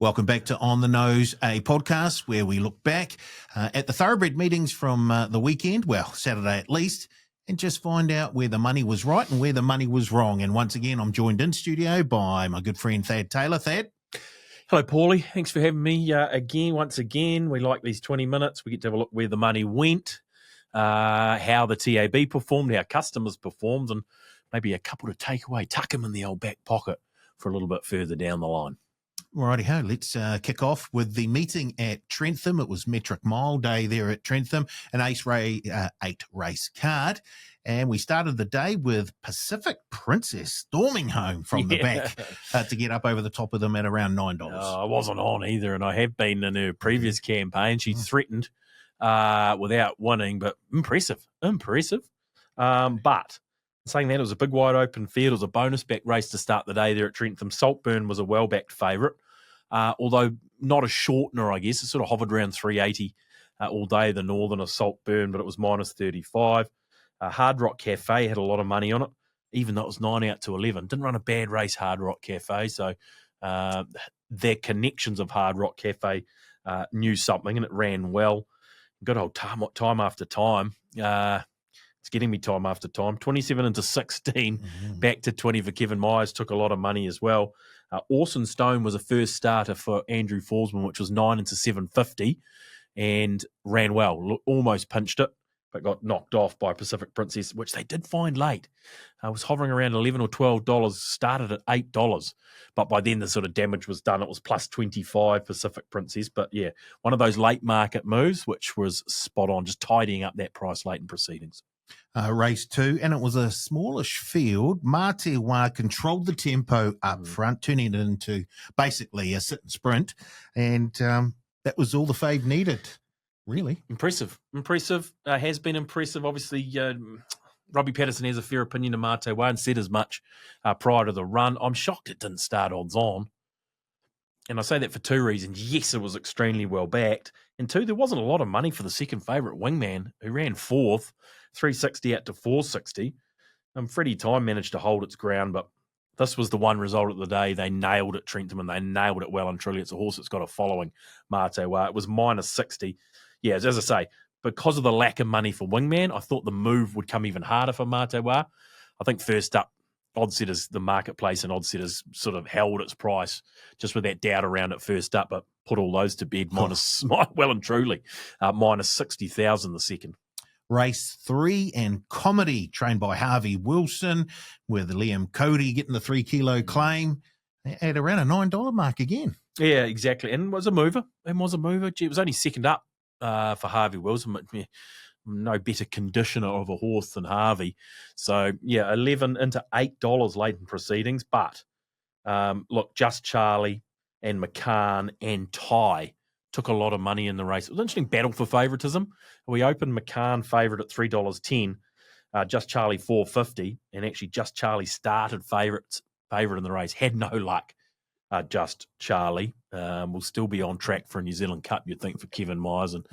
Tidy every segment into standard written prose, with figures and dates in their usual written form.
Welcome back to On the Nose, a podcast where we look back at the thoroughbred meetings from the weekend, well, Saturday at least, and just find out where the money was right and where the money was wrong. And once again, I'm joined in studio by my good friend Thad Taylor. Thad. Hello, Paulie. Thanks for having me once again. We like these 20 minutes. We get to have a look where the money went, how the TAB performed, how customers performed, and maybe a couple to take away, tuck them in the old back pocket for a little bit further down the line. Righty-ho, let's kick off with the meeting at Trentham. It was Metric Mile Day there at Trentham, an 8-race card. And we started the day with Pacific Princess storming home from the back to get up over the top of them at around $9. I wasn't on either, and I have been in her previous campaign. She threatened without winning, but impressive. But saying that, it was a big wide open field. It was a bonus back race to start the day there at Trentham. Saltburn was a well-backed favourite, although not a shortener, I guess. It sort of hovered around 380 all day, the Northerner Saltburn, but it was minus 35. Hard Rock Cafe had a lot of money on it, even though it was 9 out to 11. Didn't run a bad race, Hard Rock Cafe, so their connections of Hard Rock Cafe knew something, and it ran well. Good old time after time. It's getting me time after time. 27 into 16, back to 20 for Kevin Myers, took a lot of money as well. Orson Stone was a first starter for Andrew Forsman, which was 9 into 750, and ran well. Almost pinched it, but got knocked off by Pacific Princess, which they did find late. Was hovering around $11 or $12, started at $8, but by then the sort of damage was done. It was plus 25 Pacific Princess, but yeah, one of those late market moves, which was spot on, just tidying up that price late in proceedings. Race 2, and it was a smallish field. Matewa controlled the tempo up front, turning it into basically a sit and sprint, and that was all the fave needed, really. Impressive. Has been impressive. Obviously, Robbie Patterson has a fair opinion of Matewa and said as much prior to the run. I'm shocked it didn't start odds on. And I say that for two reasons. Yes, it was extremely well backed. And two, there wasn't a lot of money for the second favourite Wingman, who ran fourth, 360 out to 460. Freddie Time managed to hold its ground, but this was the one result of the day. They nailed it, Trentham, and they nailed it well and truly. It's a horse that's got a following, Matewa. It was minus 60. Yeah, as I say, because of the lack of money for Wingman, I thought the move would come even harder for Matewa. I think first up, oddsetters, the marketplace and oddsetters sort of held its price just with that doubt around it first up, but put all those to bed minus, well and truly, minus 60,000 the second. Race 3 and Comedy, trained by Harvey Wilson, with Liam Cody getting the 3 kilo claim at around a $9 mark again. Yeah, exactly. And was a mover. Gee, it was only second up for Harvey Wilson. No better conditioner of a horse than Harvey. So, yeah, 11 into $8 late in proceedings. But, look, Just Charlie and McCann and Ty took a lot of money in the race. It was an interesting battle for favouritism. We opened McCann favourite at $3.10, Just Charlie $4.50, and actually Just Charlie started favourite in the race. Had no luck. Just Charlie will still be on track for a New Zealand Cup, you'd think, for Kevin Myers. And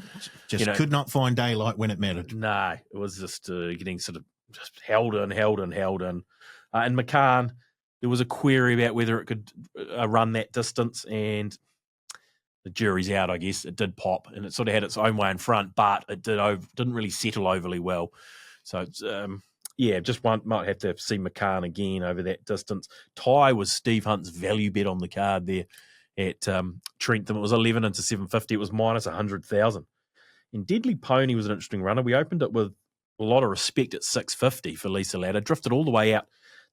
just could not find daylight when it mattered. No, it was just getting sort of just held in. And McCann, there was a query about whether it could run that distance, and the jury's out, I guess. It did pop, and it sort of had its own way in front, but it didn't really settle overly well. So it's might have to see McCann again over that distance. Ty was Steve Hunt's value bet on the card there at Trentham. It was 11 into 750. It was minus 100,000. And Deadly Pony was an interesting runner. We opened it with a lot of respect at 650 for Lisa Ladder. Drifted all the way out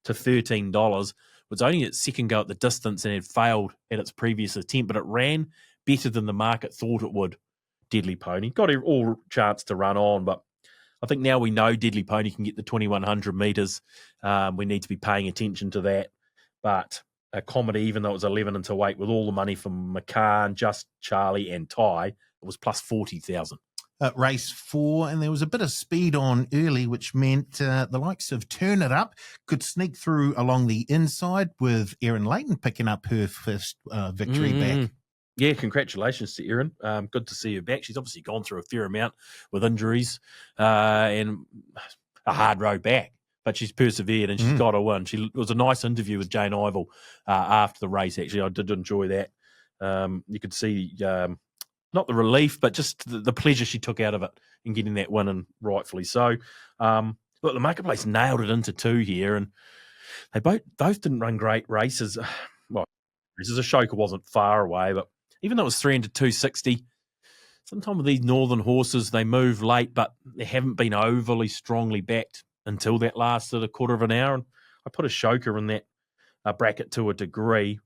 to $13. Was only its second go at the distance and had failed at its previous attempt, but it ran better than the market thought it would. Deadly Pony got all chance to run on, but I think now we know Deadly Pony can get the 2,100 metres. We need to be paying attention to that. But a Comedy, even though it was 11 into 8, with all the money from McCann, Just Charlie and Ty, it was plus 40,000. Race 4, and there was a bit of speed on early, which meant the likes of Turn It Up could sneak through along the inside, with Erin Leighton picking up her first victory back. Yeah, congratulations to Erin. Good to see her back. She's obviously gone through a fair amount with injuries and a hard road back, but she's persevered and she's got a win. It was a nice interview with Jane Ivel after the race, actually. I did enjoy that. You could see not the relief, but just the pleasure she took out of it in getting that win, and rightfully so. Look, the marketplace nailed it into 2 here, and they both didn't run great races. Well, races, Ashoka wasn't far away, but even though it was 3 into 260, sometimes with these northern horses, they move late, but they haven't been overly strongly backed until that lasted a quarter of an hour. And I put Ashoka in that bracket to a degree.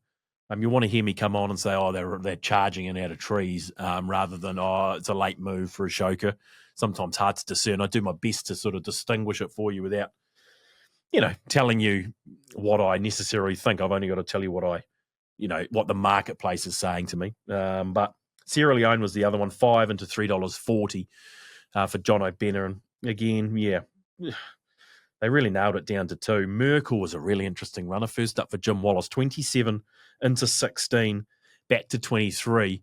You want to hear me come on and say, oh, they're charging in out of trees, rather than, oh, it's a late move for Ashoka. Sometimes hard to discern. I do my best to sort of distinguish it for you without, telling you what I necessarily think. I've only got to tell you what what the marketplace is saying to me. But Sierra Leone was the other one, 5 into $3.40 for John O'Benner. And again, they really nailed it down to 2. Merkel was a really interesting runner. First up for Jim Wallace, 27 into 16, back to 23,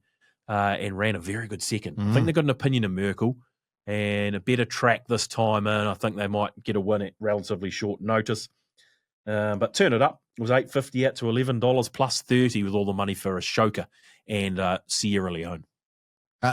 and ran a very good second. I think they got an opinion of Merkel and a better track this time, and I think they might get a win at relatively short notice. But turn it up. It was $8.50 out to $11 plus 30 with all the money for Ashoka and Sierra Leone.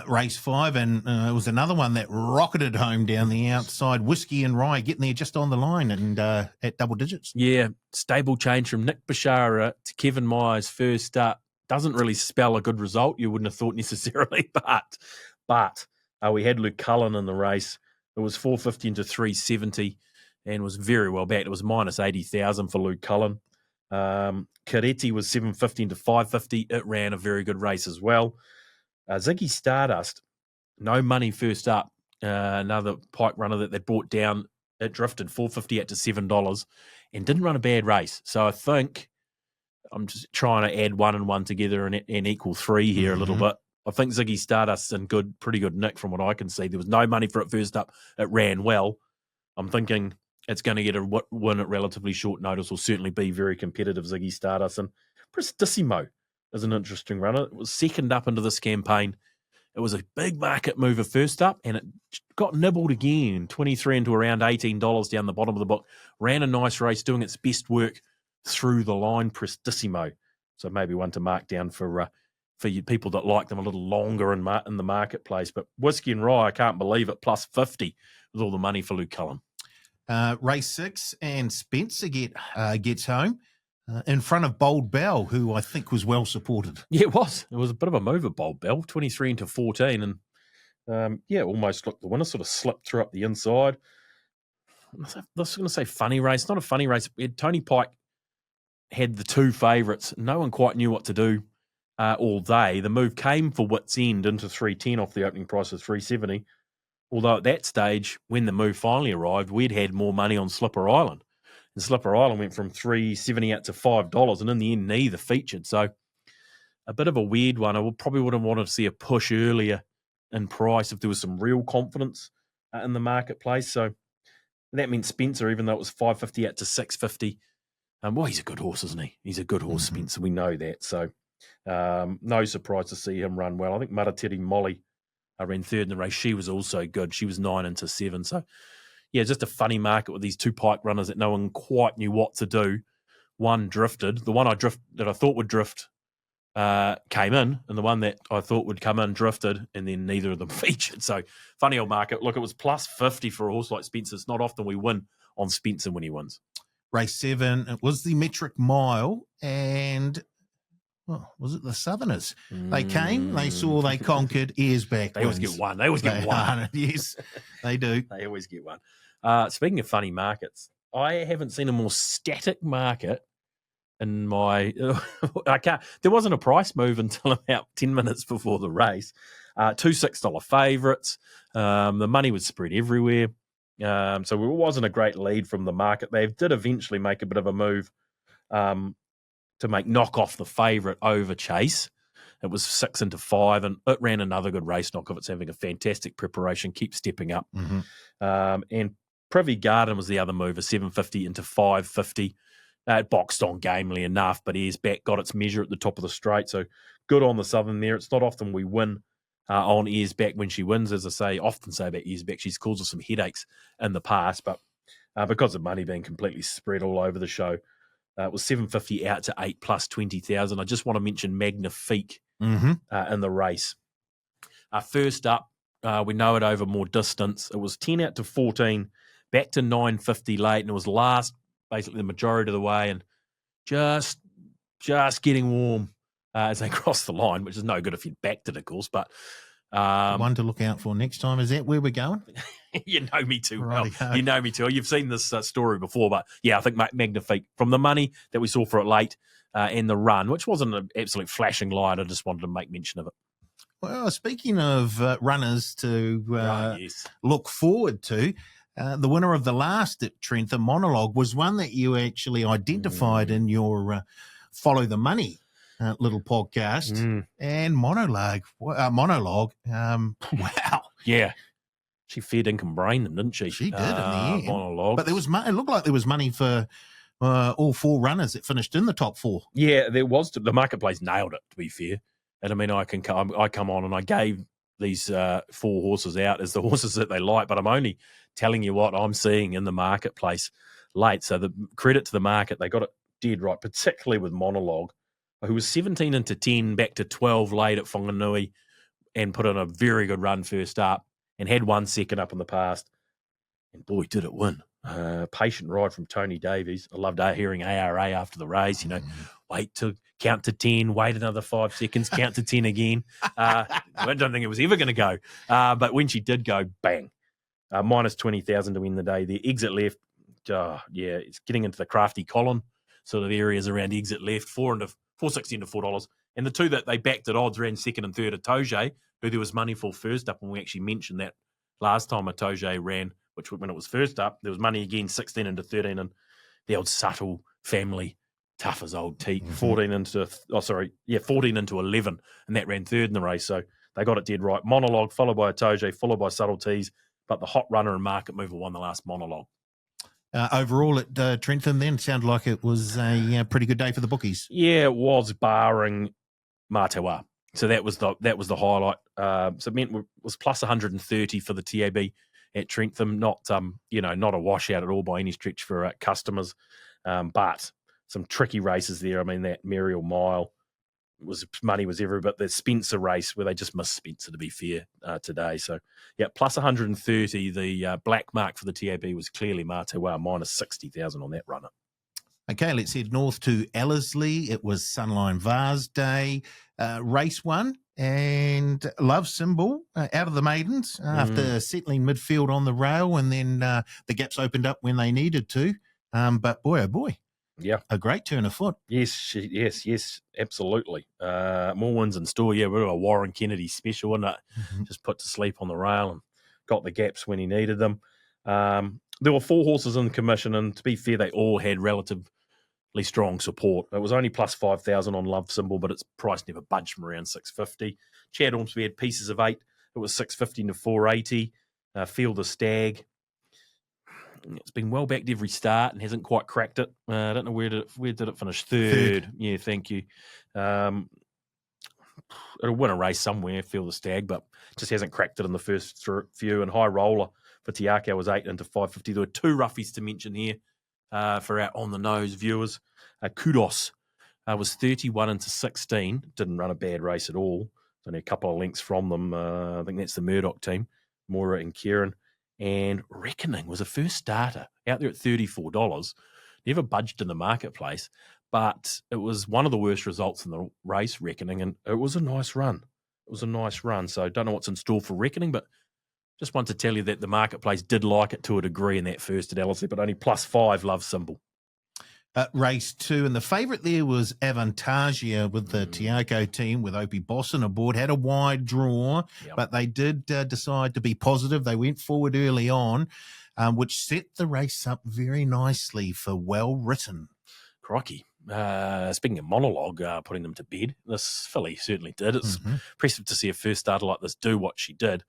Race 5, and it was another one that rocketed home down the outside. Whiskey and Rye getting there just on the line and at double digits. Yeah, stable change from Nick Bashara to Kevin Myers first up. Doesn't really spell a good result, you wouldn't have thought necessarily, but we had Luke Cullen in the race. It was $4.50 into $3.70 and was very well backed. It was minus 80,000 for Luke Cullen. Karetti was $7.50 into $5.50. It ran a very good race as well. Ziggy Stardust, no money first up. Another pike runner that they brought down. It drifted $4.50 out to $7 and didn't run a bad race. So I think I'm just trying to add 1 and 1 together and equal 3 here a little bit. I think Ziggy Stardust's in pretty good nick from what I can see. There was no money for it first up. It ran well. I'm thinking it's going to get a win at relatively short notice. Will certainly be very competitive, Ziggy Stardust. And Prestissimo is an interesting runner. It was second up into this campaign. It was a big market mover first up, and it got nibbled again, 23 into around $18 down the bottom of the book. Ran a nice race, doing its best work through the line, Prestissimo. So maybe one to mark down for you people that like them a little longer in the marketplace. But Whiskey and Rye, I can't believe it, plus 50 with all the money for Luke Cullen. Race 6, and Spencer gets home in front of Bold Bell, who I think was well supported. Yeah, it was. It was a bit of a move at Bold Bell, 23 into 14, and almost looked the winner, sort of slipped through up the inside. I was going to say funny race, not a funny race. Tony Pike had the 2 favourites. No one quite knew what to do all day. The move came for Wits End into 310 off the opening price of 370. Although at that stage, when the move finally arrived, we'd had more money on Slipper Island. And Slipper Island went from $3.70 out to $5, and in the end, neither featured. So a bit of a weird one. I probably would have wanted to see a push earlier in price if there was some real confidence in the marketplace. So that meant Spencer, even though it was $5.50 out to $6.50. He's a good horse, isn't he? He's a good horse, Spencer. We know that. So no surprise to see him run well. I think Maratiri Molly ran third in the race. She was also good. She was 9 into 7. So, yeah, just a funny market with these 2 pike runners that no one quite knew what to do. One drifted. The one that I thought would drift came in, and the one that I thought would come in drifted, and then neither of them featured. So, funny old market. Look, it was plus 50 for a horse like Spencer. It's not often we win on Spencer when he wins. Race 7, it was the metric mile, and was it the Southerners? They came, they saw, they conquered. Ears back. They always get one. Yes, they do. They always get one. Speaking of funny markets, I haven't seen a more static market in my. There wasn't a price move until about 10 minutes before the race. 2 $6 favourites. The money was spread everywhere. So it wasn't a great lead from the market. They did eventually make a bit of a move to knock off the favourite over Chase. It was 6 into 5, and it ran another good race knock off. It's having a fantastic preparation, keeps stepping up. And Privy Garden was the other mover, $7.50 into $5.50. It boxed on gamely enough, but Ears Back got its measure at the top of the straight. So good on the Southern there. It's not often we win on Ears Back when she wins. As I often say about Ears Back, she's caused us some headaches in the past, but because of money being completely spread all over the show, it was $7.50 out to 8 plus 20,000. I just want to mention Magnifique in the race. First up, we know it over more distance. It was 10 out to 14, back to 9.50 late, and it was last basically the majority of the way, and just getting warm as they crossed the line, which is no good if you'd backed it, of course. But one to look out for next time. Is that where we're going? You know me too well. Righty-ho. You know me too. You've seen this story before, but yeah, I think Magnifique, from the money that we saw for it late and the run, which wasn't an absolute flashing light, I just wanted to make mention of it. Well, speaking of runners to Yes. look forward to, the winner of the last at Trentham, Monologue, was one that you actually identified in your Follow the Money little podcast. And Monologue, wow. Yeah. She fair dinkum brained them, didn't she? She did in the end. Monologue. But there was it looked like there was money for all four runners that finished in the top four. Yeah, there was. The marketplace nailed it, to be fair. And I mean, I come on and I gave these four horses out as the horses that they like, but I'm only telling you what I'm seeing in the marketplace late. So the credit to the market, they got it dead right, particularly with Monologue, who was 17 into 10, back to 12 late at Whanganui, and put in a very good run first up, and had 1 second up in the past. And boy, did it win. Patient ride from Tony Davies. I loved hearing ARA after the race, wait to count to 10, wait another 5 seconds, count to 10 again. I don't think it was ever going to go. But when she did go, bang. Minus 20,000 to win the day. The exit left, it's getting into the Crafty Colin sort of areas around exit left, $4.60 into $4. And the two that they backed at odds ran second and third, Atoge, who there was money for first up, and we actually mentioned that last time Atoge ran, which when it was first up, there was money again, 16 into 13, and the old subtle family, tough as old teak, 14 into 11, and that ran third in the race. So they got it dead right. Monologue, followed by Atoge, followed by Subtleties, but the hot runner and market mover won the last Monologue. Overall at Trentham then, sounded like it was a pretty good day for the bookies. Yeah, it was, barring Matawa. So that was the highlight. So it meant it was plus 130 for the TAB at Trentham. Not not a washout at all by any stretch for customers, but some tricky races there. I mean, that Muriel Mile money was everywhere, but the Spencer race where they just missed Spencer, to be fair, today. So yeah, plus 130. The black mark for the TAB was clearly Matawa, minus 60,000 on that runner. Okay, let's head north to Ellerslie. It was Sunline Vase Day, race 1, and Love Symbol out of the maidens after settling midfield on the rail, and then the gaps opened up when they needed to. But boy, oh boy, yeah, a great turn of foot. Yes, absolutely. More wins in store. Yeah, we're a Warren Kennedy special, wasn't it? Just put to sleep on the rail and got the gaps when he needed them. There were 4 horses in the commission, and to be fair, they all had relatively strong support. It was only plus 5,000 on Love Symbol, but its price never budged from around 650. Chad Ormsby had pieces of 8. It was 650 to 480. Field the Stag. It's been well backed every start and hasn't quite cracked it. I don't know where did it finish? Third. Yeah, thank you. It'll win a race somewhere, Field the Stag, but just hasn't cracked it in the first few. And High Roller for Tiako was 8 into 550. There were 2 roughies to mention here for our on-the-nose viewers. Kudos was 31 into 16. Didn't run a bad race at all. Only a couple of lengths from them. I think that's the Murdoch team, Moira and Kieran. And Reckoning was a first starter out there at $34. Never budged in the marketplace, but it was one of the worst results in the race, Reckoning, and it was a nice run. So don't know what's in store for Reckoning, but just want to tell you that the marketplace did like it to a degree in that first at Ellerslie, but only plus 5 Love Symbol. Race 2, and the favourite there was Avantagia with the Tiako team with Opie Bosson aboard. Had a wide draw, but they did decide to be positive. They went forward early on, which set the race up very nicely for Well Written. Crikey. Speaking of Monologue, putting them to bed, this filly certainly did. It's impressive to see a first starter like this do what she did.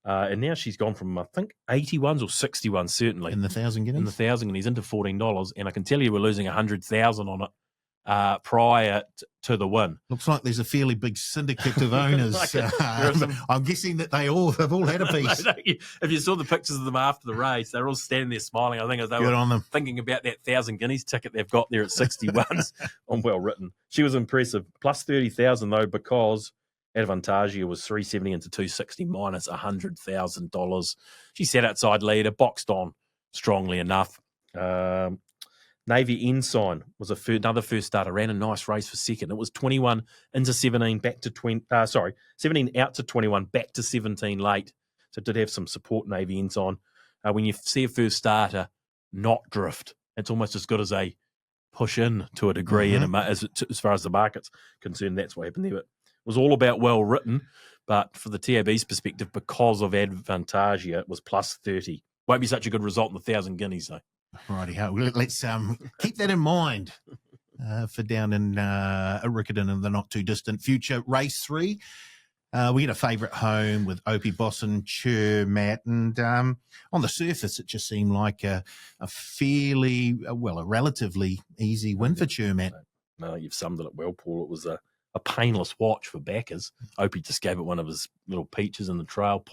And now she's gone from, I think, 81s or 61, certainly. In the 1,000 guineas? In the 1,000 guineas into $14. And I can tell you we're losing 100,000 on it prior to the win. Looks like there's a fairly big syndicate of owners. I'm guessing that they've all had a piece. If you saw the pictures of them after the race, they're all standing there smiling. I think as they Good were on them. thinking about that 1,000 guineas ticket they've got there at 61s on Well Written. She was impressive. Plus 30,000 though, because Advantagia was 370 into 260 minus $100,000. She sat outside leader, boxed on strongly enough. Navy Ensign was another first starter, ran a nice race for second. It was 21 into 17, back to 17 out to 21, back to 17 late. So it did have some support, Navy Ensign. When you see a first starter not drift, it's almost as good as a push in to a degree. And as far as the market's concerned, that's what happened there. But it was all about Well Written, but for the TAB's perspective, because of Advantagia, it was plus 30. Won't be such a good result in the 1,000 guineas, though. Righty ho. Let's keep that in mind for down in Riccarton in the not too distant future. Race 3, we had a favourite home with Opie Bosson, Chur, Matt, and on the surface it just seemed like a relatively easy win for Chur, Matt. No, you've summed it up well, Paul. It was a painless watch for backers. Opie just gave it one of his little peaches in the trail,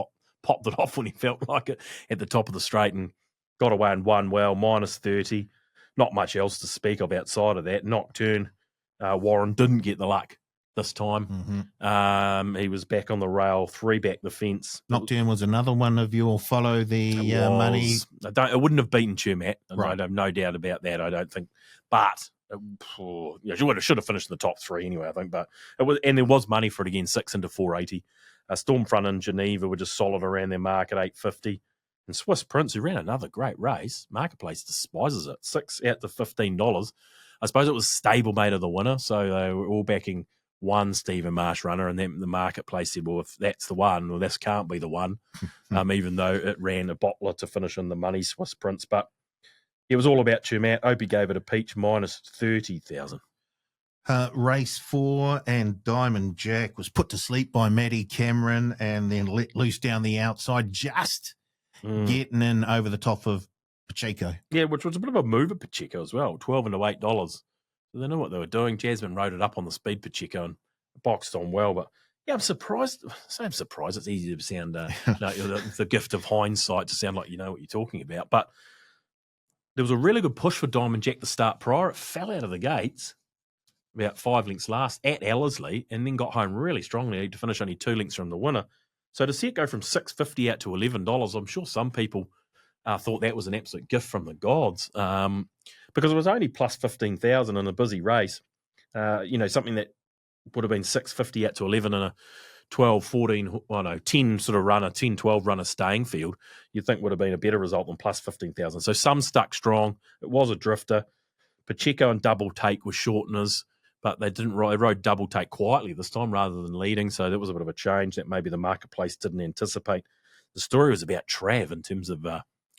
popped it off when he felt like it at the top of the straight and got away and won well, minus 30. Not much else to speak of outside of that. Nocturne, Warren didn't get the luck this time. He was back on the rail, 3 back the fence. Nocturne was another one of your follow the money. It wouldn't have beaten Chumat. Right. I have no doubt about that, I don't think. But should have finished in the top 3 anyway, I think. But there was money for it again, 6 into 480. Stormfront and Geneva were just solid around their mark at 850. And Swiss Prince, who ran another great race, Marketplace despises it, 6 out to $15. I suppose it was stablemate of the winner, so they were all backing one Stephen Marsh runner, and then the Marketplace said, well, if that's the one, well, this can't be the one, even though it ran a bottler to finish in the money, Swiss Prince. But it was all about Chumat. Opie gave it a peach, minus 30,000. Race 4 and Diamond Jack was put to sleep by Maddie Cameron and then let loose down the outside, just getting in over the top of Pacheco. Yeah, which was a bit of a move at Pacheco as well, 12 into $8. So they knew what they were doing. Jasmine rode it up on the speed Pacheco and boxed on well. But yeah, I'm surprised. I'm surprised. It's easy to sound the gift of hindsight to sound like you know what you're talking about. But there was a really good push for Diamond Jack to start prior. It fell out of the gates about 5 lengths last at Ellerslie and then got home really strongly to finish only 2 lengths from the winner. So to see it go from $6.50 out to $11, I'm sure some people thought that was an absolute gift from the gods because it was only plus 15,000 in a busy race. Something that would have been $6.50 out to 11 in a 12, 14, 10 sort of runner, 10, 12 runner staying field, you'd think would have been a better result than plus 15,000. So some stuck strong. It was a drifter. Pacheco and Double Take were shorteners, but they rode Double Take quietly this time rather than leading, so that was a bit of a change that maybe the Marketplace didn't anticipate. The story was about Trav in terms of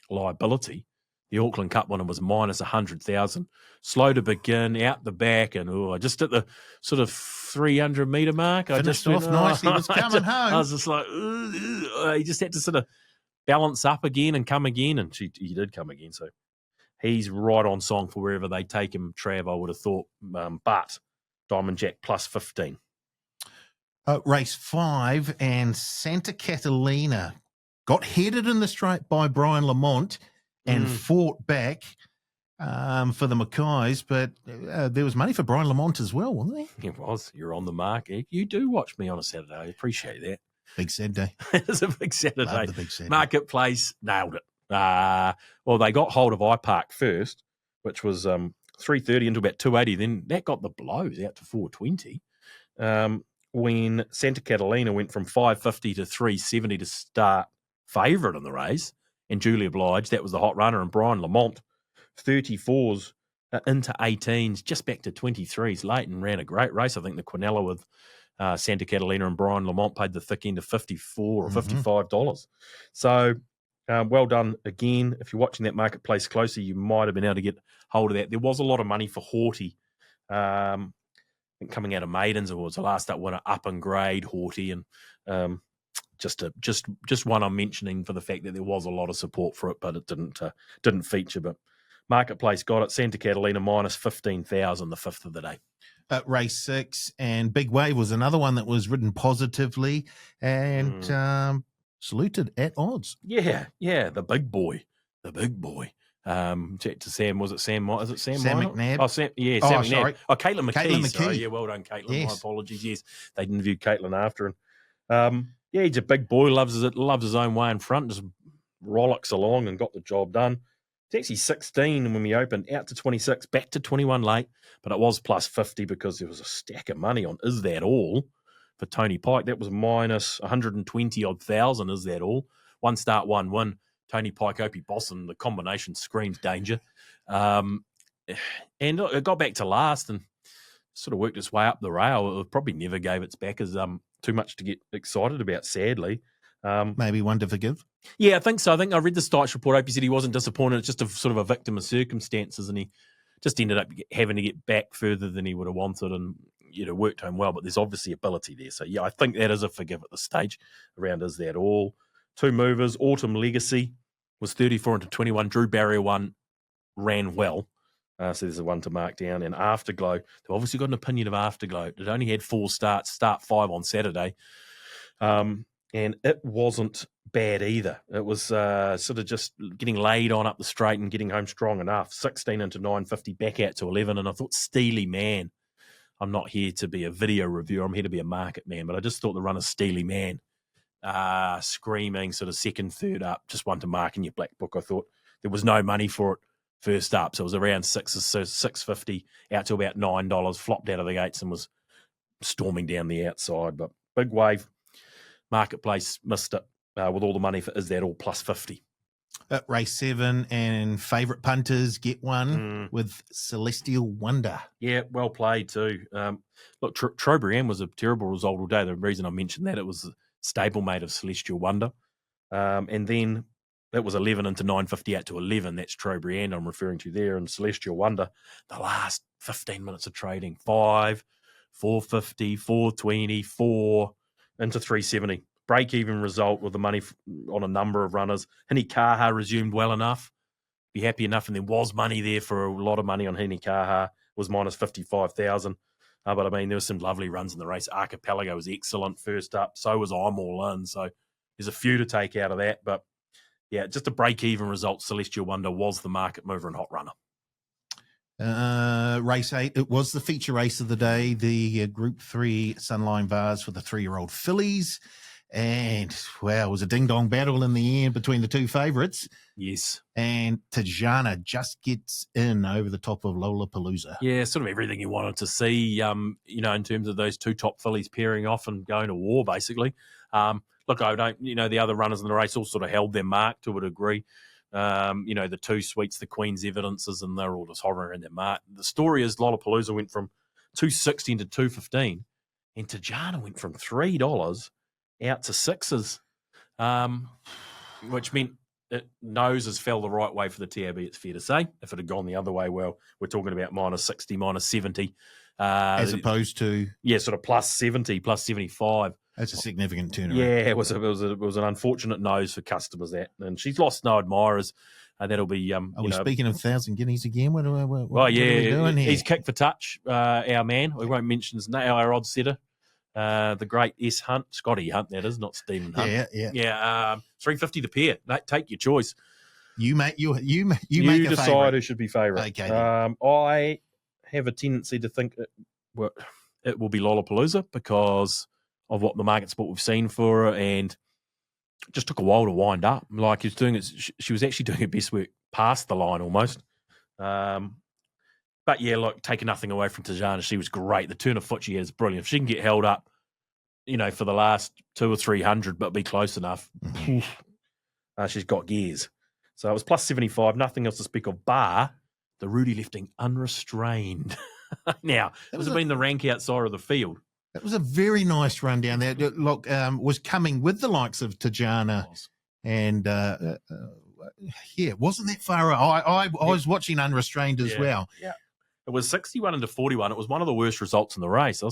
liability. The Auckland Cup winner was minus 100,000. Slow to begin, out the back, and just at the sort of 300-metre mark. Finished off nicely. He was coming home. I was just like, he just had to sort of balance up again and come again, and he did come again, so he's right on song for wherever they take him, Trav, I would have thought. But Diamond Jack plus 15. Race 5 and Santa Catalina got headed in the straight by Brian Lamont and fought back for the Mackays, but there was money for Brian Lamont as well, wasn't there? It was. You're on the mark. You do watch me on a Saturday. I appreciate that. Big Saturday. It's a big Saturday. Love the big Saturday. Marketplace nailed it. Well, they got hold of iPark first, which was 330 into about 280. Then that got the blows out to 420. When Santa Catalina went from 550 to 370 to start favourite in the race, and Julia Blige, that was the hot runner, and Brian Lamont, 34s into 18s, just back to 23s late, and ran a great race. I think the Quinella with Santa Catalina and Brian Lamont paid the thick end of $54 or $55. So well done again. If you're watching that Marketplace closely, you might have been able to get hold of that. There was a lot of money for Horty. Coming out of Maidens, it was the last up winner, up and grade Horty, and just one I'm mentioning for the fact that there was a lot of support for it, but it didn't feature. But Marketplace got it. Santa Catalina minus 15,000, the fifth of the day. Race 6, and Big Wave was another one that was ridden positively and saluted at odds. Yeah, the big boy. Chat to Sam. Was it Sam? Is it Sam? Sam Minor? McNabb. Oh, Sam McNabb. Sorry. Oh, Caitlin McKee. Caitlin Sorry. McKee. Yeah, well done, Caitlin. Yes. My apologies. Yes, they interviewed Caitlin after, and yeah, he's a big boy. Loves his own way in front. Just rollicks along and got the job done. It's actually 16 when we opened, out to 26, back to 21 late, but it was plus 50 because there was a stack of money on Is That All for Tony Pike. That was minus 120 odd thousand. Is That All? One start, one win. Tony Pike, Opie Bosson, the combination screams danger. And it got back to last and sort of worked its way up the rail. It probably never gave its backers too much to get excited about, sadly. Maybe one to forgive. Yeah, I think so. I think I read the Stites report. Opie said he wasn't disappointed. It's just a sort of a victim of circumstances, and he just ended up having to get back further than he would have wanted, and worked home well. But there's obviously ability there. So yeah, I think that is a forgive at this stage. Around Is That All? Two movers. Autumn Legacy was 34 into 21. Drew Barrier one ran well. So there's a one to mark down. And Afterglow, they've obviously got an opinion of Afterglow. It only had 4 starts, start 5 on Saturday. And it wasn't bad either. It was sort of just getting laid on up the straight and getting home strong enough. 16 into 950, back out to 11. And I thought, Steely Man. I'm not here to be a video reviewer. I'm here to be a market man. But I just thought the runner Steely Man, screaming sort of second, third up, just one to mark in your black book. I thought there was no money for it first up. So it was around $6.50 out to about $9, flopped out of the gates and was storming down the outside. But Big Wave. Marketplace missed it with all the money for Is That All plus 50. Race 7 and favourite punters get one with Celestial Wonder. Yeah, well played too. Look, Trobriand was a terrible result all day. The reason I mentioned that, it was a stablemate of Celestial Wonder. And then that was 11 into 950 out to 11. That's Trobriand I'm referring to there. And Celestial Wonder, the last 15 minutes of trading, 5, 450, 420, 4 into 370. Break-even result with the money on a number of runners. Hinikaha resumed well enough. Be happy enough. And there was money there for a lot of money on Hinikaha. It was minus 55,000. But, I mean, there were some lovely runs in the race. Archipelago was excellent first up. So was I'm All In. So there's a few to take out of that. But, yeah, just a break-even result. Celestial Wonder was the market mover and hot runner. Race 8, it was the feature race of the day, the Group 3 Sunline Vase for the 3-year-old fillies. And, well, it was a ding-dong battle in the end between the two favourites. Yes. And Tajana just gets in over the top of Lollapalooza. Yeah, sort of everything you wanted to see, in terms of those two top fillies pairing off and going to war, basically. Look, I don't, the other runners in the race all sort of held their mark to a degree. The two sweets, the Queen's Evidences, and they're all just hovering in their mark. The story is Lollapalooza went from $2.16 to $2.15, and Tajana went from $3 out to $6, which meant noses fell the right way for the TAB, it's fair to say. If it had gone the other way, well, we're talking about minus 60, minus 70. As opposed to? Yeah, sort of plus 70, plus 75. That's a significant turnaround. Yeah, it was an unfortunate nose for customers, that. And she's lost no admirers. That'll be... Are we speaking of 1,000 guineas again? What are we doing here? He's kicked for touch, our man. We won't mention his name, our odds setter. The great S. Hunt, Scotty Hunt, that is, not Stephen Hunt. Yeah. $3.50 the pair. Take your choice. You make a decide favourite. who should be favourite. Okay. I have a tendency to think it will be Lollapalooza because of what the market spot we've seen for her, and it just took a while to wind up. Like she was actually doing her best work past the line almost. But yeah, look, taking nothing away from Tajana, she was great. The turn of foot she has is brilliant. If she can get held up, for the last 200 or 300, but be close enough, she's got gears. So it was plus 75, nothing else to speak of, bar the Rudy lifting unrestrained. Now, this has been the rank outside of the field. That was a very nice run down there. Look, was coming with the likes of Tajana and, wasn't that far. I was watching unrestrained as well. Yeah. It was 61 into 41. It was one of the worst results in the race. I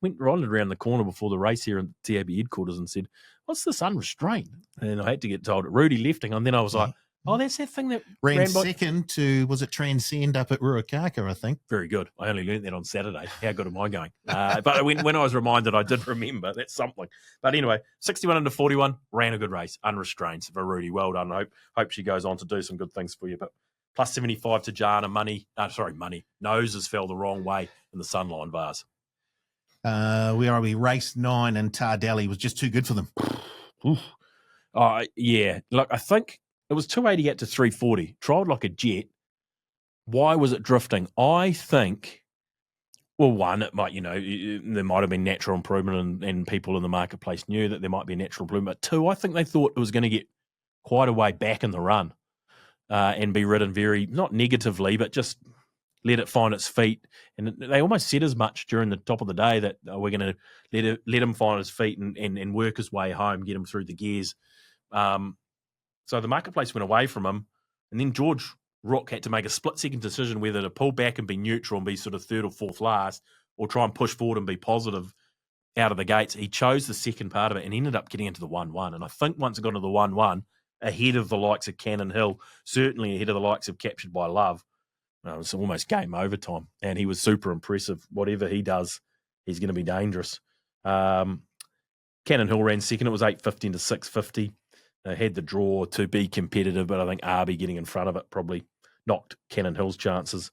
went right around the corner before the race here at TAB headquarters and said, "What's this unrestrained?" And I had to get told Rudy lifting, and then I was like, Oh, that's that thing that Ran ran by. second to, was it Transcend up at Ruakaka, I think. Very good. I only learned that on Saturday. How good am I going? But when I was reminded, I did remember. That's something. But anyway, 61 under 41, ran a good race, unrestrained. For Rudy, well done. Hope she goes on to do some good things for you. But plus 75 to Jana, money. Noses fell the wrong way in the Sunline Vase. Where are we? Race 9 and Tardelli was just too good for them. Yeah. Look, I think it was 288 to 340. Trialled like a jet. Why was it drifting? I think, well, one, it might, there might have been natural improvement and people in the marketplace knew that there might be a natural improvement. But two, I think they thought it was going to get quite a way back in the run and be ridden very, not negatively, but just let it find its feet. And they almost said as much during the top of the day that we're going to let him find his feet and work his way home, get him through the gears. So the marketplace went away from him, and then George Rook had to make a split-second decision whether to pull back and be neutral and be sort of third or fourth last, or try and push forward and be positive out of the gates. He chose the second part of it and ended up getting into the 1-1. And I think once it got into the 1-1, ahead of the likes of Cannon Hill, certainly ahead of the likes of Captured by Love, it was almost game overtime. And he was super impressive. Whatever he does, he's going to be dangerous. Cannon Hill ran second. It was 8.15 to 6.50. Had the draw to be competitive, but I think Arby getting in front of it probably knocked Cannon Hill's chances.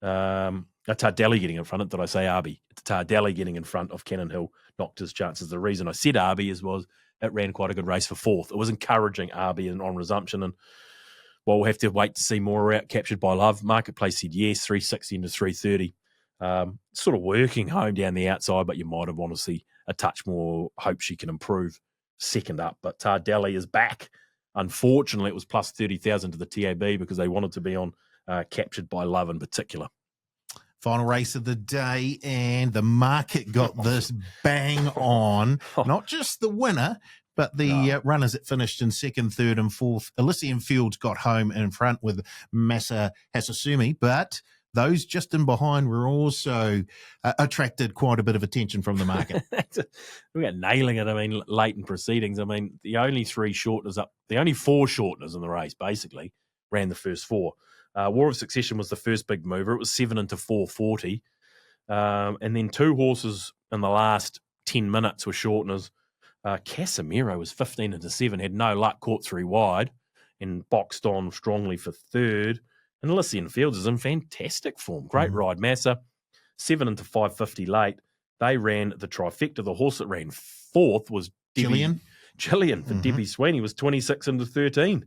Tardelli getting in front of it. Did I say Arby? It's Tardelli getting in front of Cannon Hill knocked his chances. The reason I said Arby was it ran quite a good race for fourth. It was encouraging Arby on resumption, and we'll have to wait to see more out. Captured by Love. Marketplace said yes, 360 into 330. Sort of working home down the outside, but you might have want to see a touch more. Hope she can improve second up. But Tardelli is back. Unfortunately, it was plus 30,000 to the TAB because they wanted to be on Captured by Love in particular. Final race of the day, and the market got this bang on. Not just the winner, but the runners that finished in second, third, and fourth. Elysian Fields got home in front with Massa Hasasumi, but those just in behind were also attracted quite a bit of attention from the market. We got nailing it. I mean, late in proceedings. I mean, the only four shorteners in the race, basically, ran the first four. War of Succession was the first big mover. It was 7 into 440. And then two horses in the last 10 minutes were shorteners. Casemiro was 15 into 7, had no luck, caught 3 wide, and boxed on strongly for third. And Elysian Fields is in fantastic form. Great ride. Massa, 7 into 550 late. They ran the trifecta. The horse that ran fourth was Gillian for Debbie Sweeney, was 26 into 13.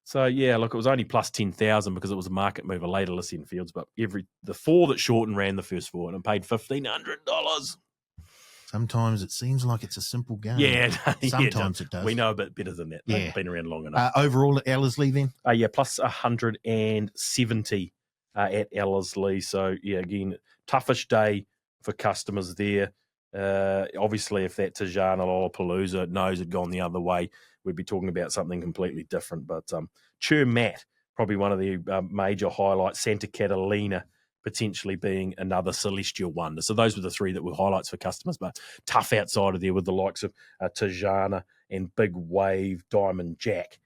So, yeah, look, it was only plus 10,000 because it was a market mover late, Elysian Fields, but the four that shortened ran the first four and paid $1,500. Sometimes it seems like it's a simple game. Yeah. Sometimes it does. We know a bit better than that. Yeah. They've been around long enough. Overall at Ellerslie then? Plus 170 at Ellerslie. So, yeah, again, toughish day for customers there. Obviously, if that Tajana Lollapalooza nose had gone the other way, we'd be talking about something completely different. But Chur Matt, probably one of the major highlights. Santa Catalina potentially being another celestial wonder. So those were the three that were highlights for customers, but tough outside of there with the likes of Tajana and Big Wave, Diamond Jack,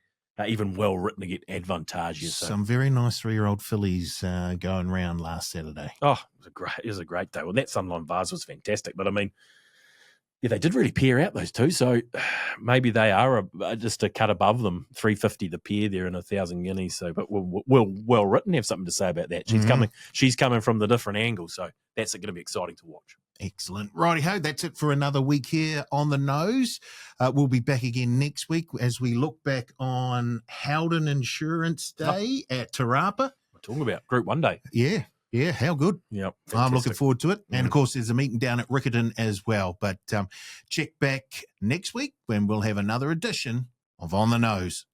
even well written to get advantageous. Some very nice 3-year-old fillies going round last Saturday. Oh, it was a great day. Well, that Sunline Vase was fantastic, but I mean, yeah, they did really pair out those two. So maybe they are just a cut above them, 350 the pair there and 1,000 guineas. So, but well written. Have something to say about that. She's coming from the different angle. So that's going to be exciting to watch. Excellent. Righty-ho, that's it for another week here on The Nose. We'll be back again next week as we look back on Howden Insurance Day at Te Rapa. We're talking about Group 1 Day. Yeah, how good. Yep, I'm looking forward to it. And, of course, there's a meeting down at Riccarton as well. But check back next week when we'll have another edition of On The Nose.